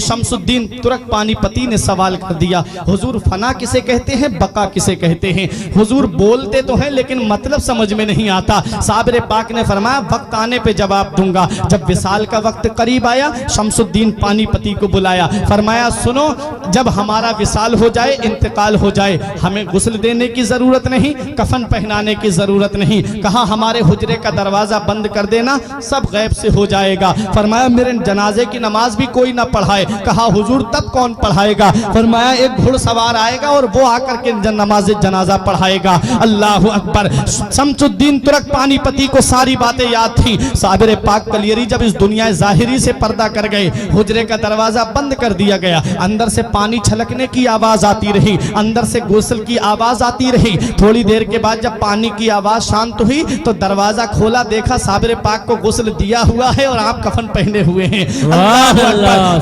शम्स उद्दीन तुर्क पानीपती ने सवाल कर दिया, हुजूर फना किसे कहते हैं, बका किसे कहते हैं? हुजूर बोलते तो हैं लेकिन मतलब समझ में नहीं आता। साबिर पाक ने फरमाया वक्त आने पे जवाब दूंगा। जब विसाल का वक्त करीब आया, शम्स उद्दीन पानीपती को बुलाया, फरमाया सुनो, जब हमारा विसाल हो जाए, इंतकाल हो जाए, हमें गुस्ल देने की जरूरत नहीं, कफन पहनाने की जरूरत नहीं। कहा हमारे हुजरे का दरवाजा बंद कर देना, सब गैब से हो जाएगा। फरमाया मेरे जनाजे की नमाज भी कोई ना पढ़ाए। कहा हुजूर तब कौन पढ़ाएगा? फरमाया एक घुड़सवार आएगा और वो आकर के नमाज जनाजा पढ़ाएगा। अल्लाह अकबर। शम्सुद्दीन तुर्क पानीपती को सारी बातें याद थी। साबिर पाक कलियरी जब इस दुनिया ज़ाहिरी से पर्दा कर गए, हुजरे का दरवाजा बंद कर दिया गया, अंदर से पानी छलकने की आवाज आती रही, अंदर से गुस्ल की आवाज आती रही। थोड़ी देर के बाद जब पानी की आवाज शांत हुई तो दरवाजा खोला, देखा साबिर पाक को गुस्ल दिया हुआ है और आप कफन पहने हुए हैं।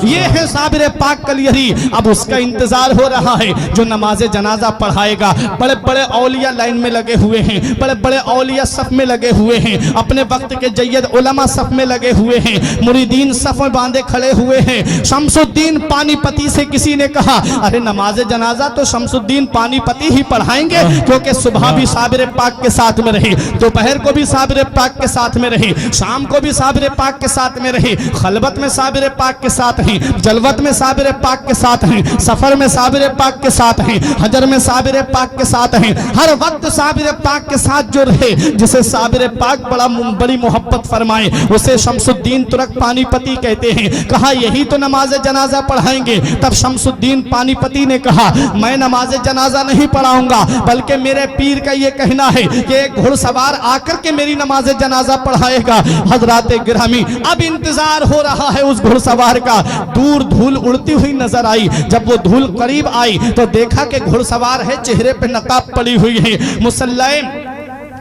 ये है साबिर पाक कलियरी। अब उसका इंतजार हो रहा है जो नमाज जनाजा पढ़ाएगा। बड़े बड़े औलिया लाइन में लगे हुए हैं, बड़े बड़े औलिया सफ में लगे हुए हैं, अपने वक्त के जय्यद उलमा सफ में लगे हुए हैं, मुरीदीन सफ में बांधे खड़े हुए हैं। शम्सुद्दीन पानीपती से किसी ने कहा अरे नमाज जनाजा तो शम्सुद्दीन पानीपती ही पढ़ाएंगे, क्योंकि सुबह भी साबिर पाक के साथ में रहे, दोपहर को भी साबिर पाक के साथ में रहे, शाम को भी साबिर पाक के साथ में रहे, खलबत में साबिर पाक के साथ हैं, जलवत में साबिर पाक के साथ हैं, सफर में साबिर पाक के साथ हैं, हजर में साबिर पाक के साथ हैं। हर वक्त साबिर पाक के साथ जो रहे, जिसे साबिर पाक बड़ी मोहब्बत फरमाए, उसे शम्सुद्दीन तुर्क पानीपती कहते हैं। कहा यही तो नमाज जनाजा पढ़ाएंगे। तब शम्सुद्दीन पानीपती ने कहा मैं नमाज जनाजा नहीं पढ़ाऊंगा, बल्कि मेरे पीर का ये कहना है कि एक घुड़सवार आकर के मेरी नमाज जनाजा पढ़ाएगा। हजरात गिरामी, अब इंतजार हो रहा है उस घुड़सवार का। दूर धूल उड़ती हुई नजर आई। जब वो धूल करीब आई तो देखा कि घुड़सवार है, चेहरे पे नकाब पड़ी हुई है, मुसल्ले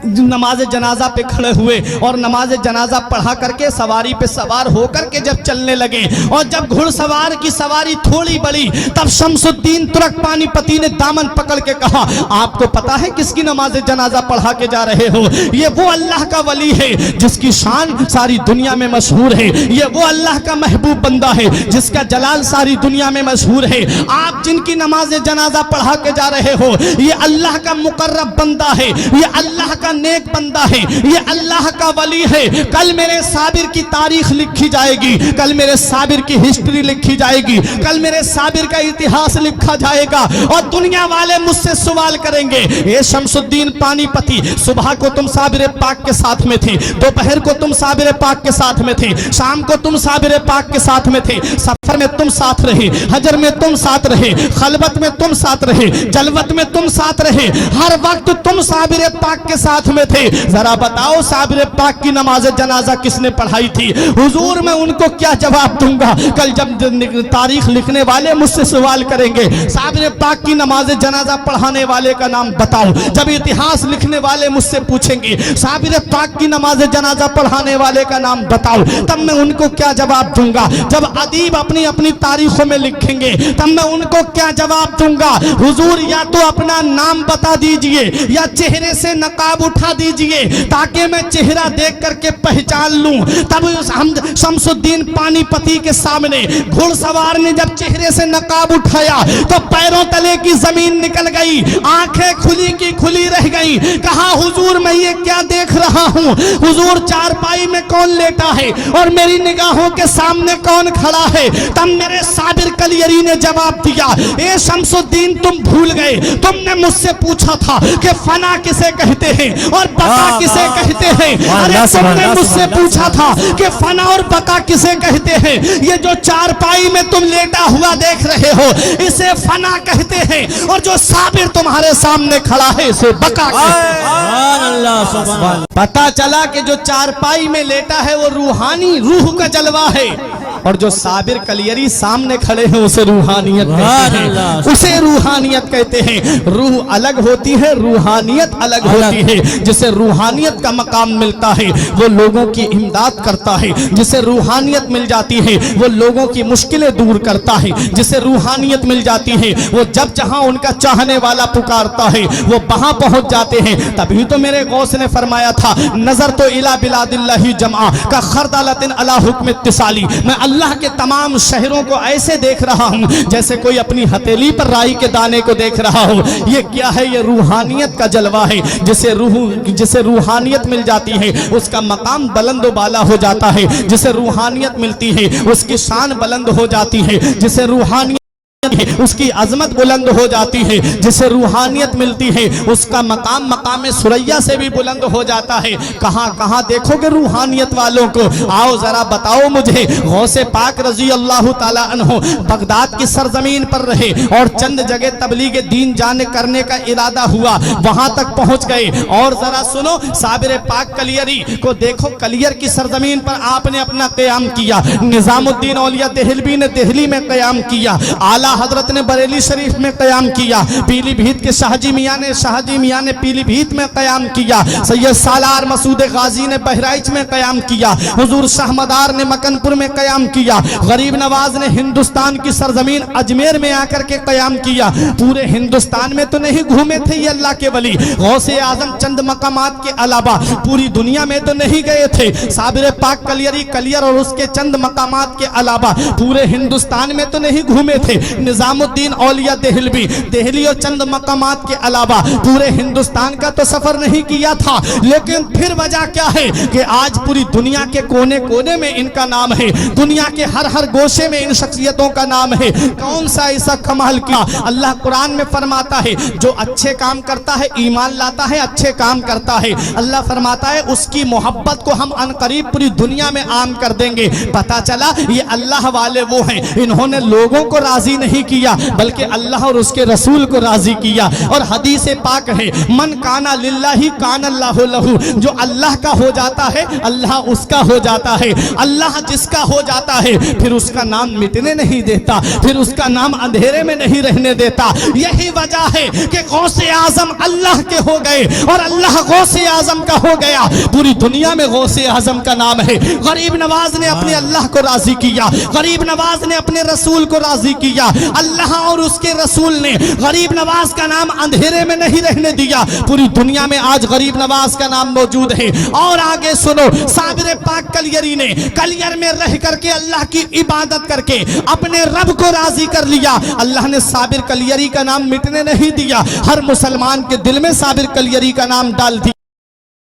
नमाज जनाजा पे खड़े हुए और नमाज जनाजा पढ़ा करके सवारी पे सवार होकर के जब चलने लगे, और जब घुड़सवार की सवारी थोड़ी बड़ी, तब शम्सुद्दीन तुर्क पानीपती ने दामन पकड़ के कहा आपको पता है किसकी नमाज जनाजा पढ़ा के जा रहे हो? ये वो अल्लाह का वली है जिसकी शान सारी दुनिया में मशहूर है, ये वो अल्लाह का महबूब बंदा है जिसका जलाल सारी दुनिया में मशहूर है। आप जिनकी नमाज जनाजा पढ़ा के जा रहे हो, ये अल्लाह का मुकर्रब बंदा है, ये अल्लाह का नेक बंदा है, ये अल्लाह का वली है। कल मेरे साबिर की तारीख लिखी जाएगी, कल मेरे साबिर की हिस्ट्री लिखी जाएगी, कल मेरे साबिर का इतिहास लिखा जाएगा और दुनिया वाले मुझसे सवाल करेंगे ये शम्सुद्दीन पानीपती, सुबह को तुम साबिर पाक के साथ में थे, दोपहर को तुम साबिर पाक के साथ में थे, शाम को तुम साबिर पाक के साथ में थे, सफर में तुम साथ रहे, हजर में तुम साथ रहे, खलबत में तुम साथ रहे, जलवत में तुम साथ रहे, हर वक्त तुम साबिर पाक के साथ में थे। जरा बताओ साबिर पाक की नमाज जनाजा किसने पढ़ाई थी? हुजूर मैं उनको क्या जवाब दूंगा? कल जब तारीख लिखने वाले मुझसे सवाल करेंगे साबिर पाक की नमाज जनाजा पढ़ाने वाले का नाम बताओ, जब इतिहास लिखने वाले मुझसे पूछेंगे साबिर पाक की नमाज जनाजा पढ़ाने वाले का नाम बताओ, तब मैं उनको क्या जवाब दूंगा? जब अदीब अपनी अपनी तारीखों में लिखेंगे तब मैं उनको क्या जवाब दूंगा? हुजूर या तो अपना नाम बता दीजिए या चेहरे से नकाब उठा दीजिए ताकि मैं चेहरा देख करके पहचान लूं। तब हम शम्सुद्दीन पानीपती के सामने घुड़सवार ने जब चेहरे से नकाब उठाया तो पैरों तले की जमीन निकल गई, आंखें खुली की खुली रह गई। कहा हुजूर मैं ये क्या देख रहा हूं? हुजूर चारपाई में कौन लेटा है और मेरी निगाहों के सामने कौन खड़ा है? तब मेरे साबिर कलियरी ने जवाब दिया ए शम्सुद्दीन तुम भूल गए, तुमने मुझसे पूछा था कि फना किसे कहते हैं और बका किसे कहते हैं। अरे तुमने मुझसे पूछा था कि फना और बका किसे कहते हैं। ये जो चारपाई में तुम लेटा हुआ देख रहे हो इसे फना कहते हैं और जो साबिर तुम्हारे सामने खड़ा है इसे बका कहते हैं। पता चला कि जो चारपाई में लेटा है वो रूहानी रूह का जलवा है और जो साबिर कलियरी सामने खड़े हैं उसे रूहानियत कहते हैं, उसे रूहानियत कहते हैं। रूह अलग होती है, रूहानियत अलग होती है। जिसे रूहानियत का मकाम मिलता है वो लोगों की इमदाद करता है, जिसे रूहानियत मिल जाती है वो लोगों की मुश्किलें दूर करता है, जिसे रूहानियत मिल जाती है वो जब जहां उनका चाहने वाला पुकारता है वो वहां पहुंच जाते हैं। तभी तो मेरे गौस ने फरमाया था नजर तो इला बिलादिल्लाही जमा का खरदालतिन अला हुक्म इत्तिसाली, मैं اللہ کے تمام شہروں کو ایسے دیکھ رہا ہوں جیسے کوئی اپنی ہتھیلی پر رائی کے دانے کو دیکھ رہا ہو۔ یہ کیا ہے؟ یہ روحانیت کا جلوہ ہے۔ جسے روحانیت مل جاتی ہے اس کا مقام بلند و بالا ہو جاتا ہے، جسے روحانیت ملتی ہے اس کی شان بلند ہو جاتی ہے، جسے روحانیت اس کی عظمت بلند ہو جاتی ہے، جسے روحانیت ملتی ہے اس کا مقام سریا سے بھی بلند ہو جاتا ہے۔ کہاں کہاں دیکھو گے روحانیت والوں کو؟ آؤ ذرا بتاؤ مجھے۔ غوث پاک رضی اللہ تعالی عنہ بغداد کی سرزمین پر رہے اور چند جگہ تبلیغ دین جانے کرنے کا ارادہ ہوا، وہاں تک پہنچ گئے۔ اور ذرا سنو، صابر پاک کلیری کو دیکھو، کلیر کی سرزمین پر آپ نے اپنا قیام کیا۔ نظام الدین اولیاء دہلوی نے دہلی میں قیام کیا، اعلیٰ حضرت نے بریلی شریف میں قیام کیا، پیلی بھیت کے شاہ جی میاں نے پیلی بھیت میں قیام کیا، سید سالار مسعود غازی نے بہرائچ میں قیام کیا، حضور شاہ مدار نے مکن پور میں قیام کیا، غریب نواز نے ہندوستان کی سرزمین اجمیر میں آ کر کے قیام کیا۔ پورے ہندوستان میں تو نہیں گھومے تھے یہ اللہ کے ولی، غوث اعظم چند مقامات کے علاوہ پوری دنیا میں تو نہیں گئے تھے۔ صابر پاک کلیر اور اس کے چند مقامات کے علاوہ پورے ہندوستان میں تو نہیں گھومے تھے۔ نظام الدین اولیاء دہلی اور چند مقامات کے علاوہ پورے ہندوستان کا تو سفر نہیں کیا تھا، لیکن پھر وجہ کیا ہے کہ آج پوری دنیا کے کونے کونے میں ان کا نام ہے، دنیا کے ہر گوشے میں ان شخصیتوں کا نام ہے۔ کون سا ایسا کمال کیا؟ اللہ قرآن میں فرماتا ہے جو اچھے کام کرتا ہے، ایمان لاتا ہے، اچھے کام کرتا ہے، اللہ فرماتا ہے اس کی محبت کو ہم عنقریب پوری دنیا میں عام کر دیں گے۔ پتا چلا یہ اللہ والے وہ ہیں، انہوں نے لوگوں کو راضی نہیں کیا بلکہ اللہ اور اس کے رسول کو راضی کیا۔ اور حدیث پاک ہے، من کانا للہ کان اللہ لہو، جو اللہ کا ہو جاتا ہے اللہ اس کا ہو جاتا ہے۔ اللہ جس کا ہو جاتا ہے پھر اس کا نام مٹنے نہیں دیتا، پھر اس کا نام اندھیرے میں نہیں رہنے دیتا۔ یہی وجہ ہے کہ غوث اعظم اللہ کے ہو گئے اور اللہ غوث اعظم کا ہو گیا۔ پوری دنیا میں غوث اعظم کا نام ہے۔ غریب نواز نے اپنے اللہ کو راضی کیا، غریب نواز نے اپنے رسول کو راضی کیا، اللہ اور اس کے رسول نے غریب نواز کا نام اندھیرے میں نہیں رہنے دیا۔ پوری دنیا میں آج غریب نواز کا نام موجود ہے۔ اور آگے سنو، صابر پاک کلیری نے کلیر میں رہ کر کے اللہ کی عبادت کر کے اپنے رب کو راضی کر لیا۔ اللہ نے صابر کلیری کا نام مٹنے نہیں دیا، ہر مسلمان کے دل میں صابر کلیری کا نام ڈال دیا۔